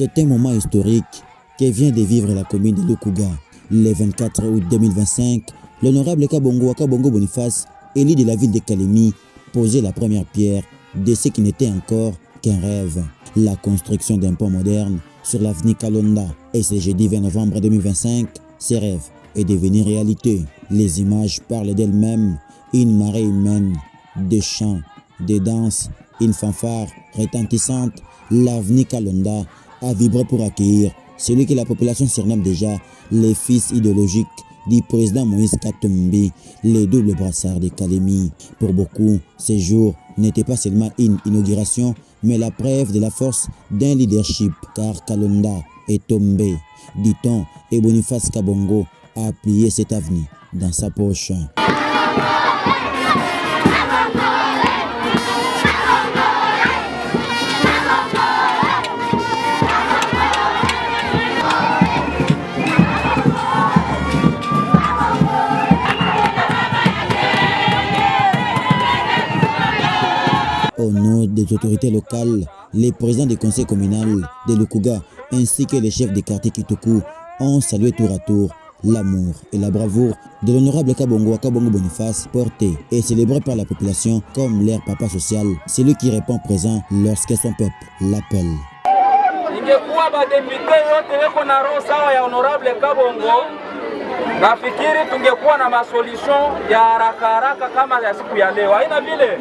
C'est un moment historique que vient de vivre la commune de Lukuga. Le 24 août 2025, l'honorable Kabongo Wakabongo Boniface, élu de la ville de Kalemi, posait la première pierre de ce qui n'était encore qu'un rêve. La construction d'un pont moderne sur l'avenue Kalonda. Et ce jeudi 20 novembre 2025, ce rêve est devenu réalité. Les images parlent d'elles-mêmes. Une marée humaine, des chants, des danses, une fanfare retentissante. L'avenue Kalonda a vibré pour accueillir celui que la population surnomme déjà les fils idéologiques du président Moïse Katumbi, les doubles brassards de Kalemi. Pour beaucoup, ce jour n'était pas seulement une inauguration, mais la preuve de la force d'un leadership, car Kalonda est tombé, dit-on, et Boniface Kabongo a plié cette avenue dans sa poche. Au nom des autorités locales, les présidents du conseil communal de Lukuga ainsi que les chefs des quartiers Kituku ont salué tour à tour l'amour et la bravoure de l'honorable Kabongo Wakabongo Boniface, porté et célébré par la population comme leur papa social, celui qui répond présent lorsque son peuple l'appelle. Ingekuwa badepite yote weko na roho sawa ya honorable Kabongo, nafikiri tungekuwa na masolution ya haraka haraka kama ya siku ya leo. Haina vile?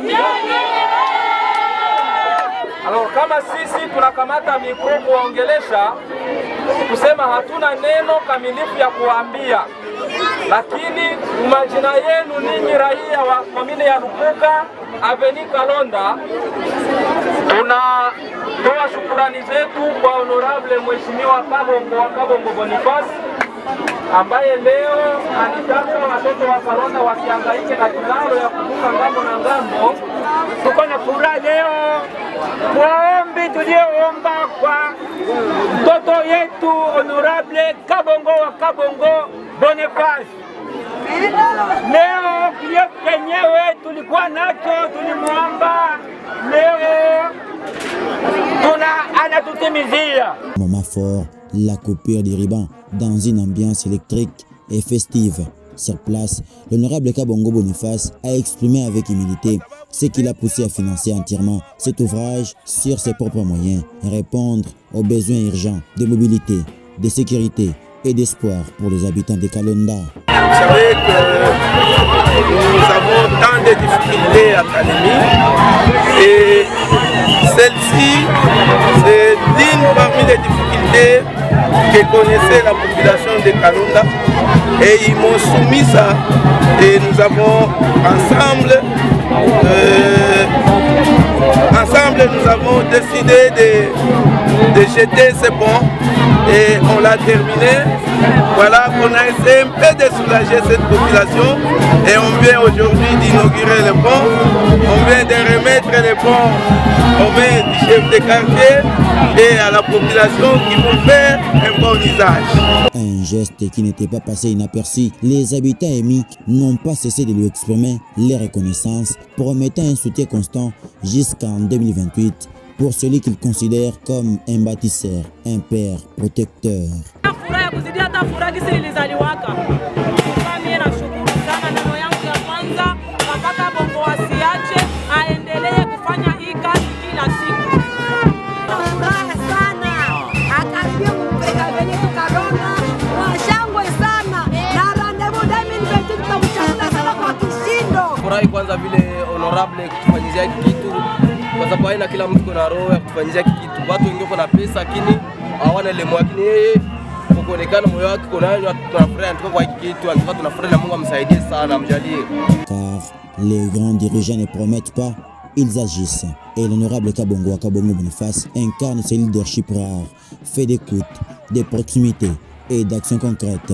Alors kama sisi tunakamata mikro kuongelesha, kusema hatuna neno kamilifu ya kuambia, lakini majina yenu ninyi raia wa komine ya Lukuga, Avenue Kalonda, tunatoa shukrani zetu kwa honorable mheshimiwa Kabongo Boniface ambaye leo alitaka watoto wa Kalonda wasihangaike na kilalo ya kuvuka ngambo na ngambo. Tuko na furaha leo maombi tulioomba kwa mtoto yetu honorable Kabongo Wakabongo Boniface. Leo kilio kenyewe tulikuwa nacho tulimuomba, leo anatutimizia. Moment fort, la coupure du ruban dans une ambiance électrique et festive. Sur place, l'honorable Kabongo Boniface a exprimé avec humilité ce qui l'a poussé à financer entièrement cet ouvrage sur ses propres moyens, répondre aux besoins urgents de mobilité, de sécurité et d'espoir pour les habitants de Kalonda. Vous savez que nous avons tant de difficultés à Kalemi et celle-ci, c'est l'une parmi les difficultés que connaissait la population de Kalonda et ils m'ont soumis ça et nous avons ensemble nous avons décidé de jeter ce pont et on l'a terminé. Voilà qu'on a essayé un peu de soulager cette population et on vient aujourd'hui d'inaugurer le pont. On vient de remettre le pont aux mains du chef de quartier et à la population qui vont faire un bon usage. Un geste qui n'était pas passé inaperçu, les habitants émis n'ont pas cessé de lui exprimer leur reconnaissance, promettant un soutien constant jusqu'en 2028 pour celui qu'ils considèrent comme un bâtisseur, un père protecteur. Kwanza vile honorable kutufanyizia kitu, kwa sababu haina kila mtu kuna roho ya kutufanyizia kitu. Watu wengine kuna pesa lakini hawana ile moyo, lakini yeye kuonekana moyo wake kuna tunafurahi tuko kwa kitu, anataka tunafurahi na Mungu amsaidie sana, amjalie. Car les grands dirigeants ne promettent pas, ils agissent. Et l'honorable Kabongo Wakabongo Boniface incarne ce leadership rare, fait d'écoute, de proximité et d'actions concrètes.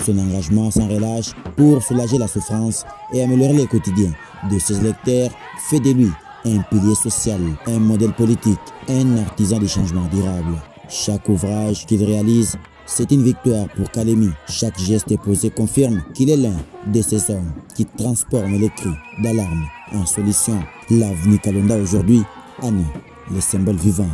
Son engagement sans relâche pour soulager la souffrance et améliorer le quotidien de ses électeurs fait de lui un pilier social, un modèle politique, un artisan du changement durable. Chaque ouvrage qu'il réalise, c'est une victoire pour Kalemi. Chaque geste posé confirme qu'il est l'un de ces hommes qui transforment les cris d'alarme en solution. L'avenue Kalonda aujourd'hui en est le symbole vivant.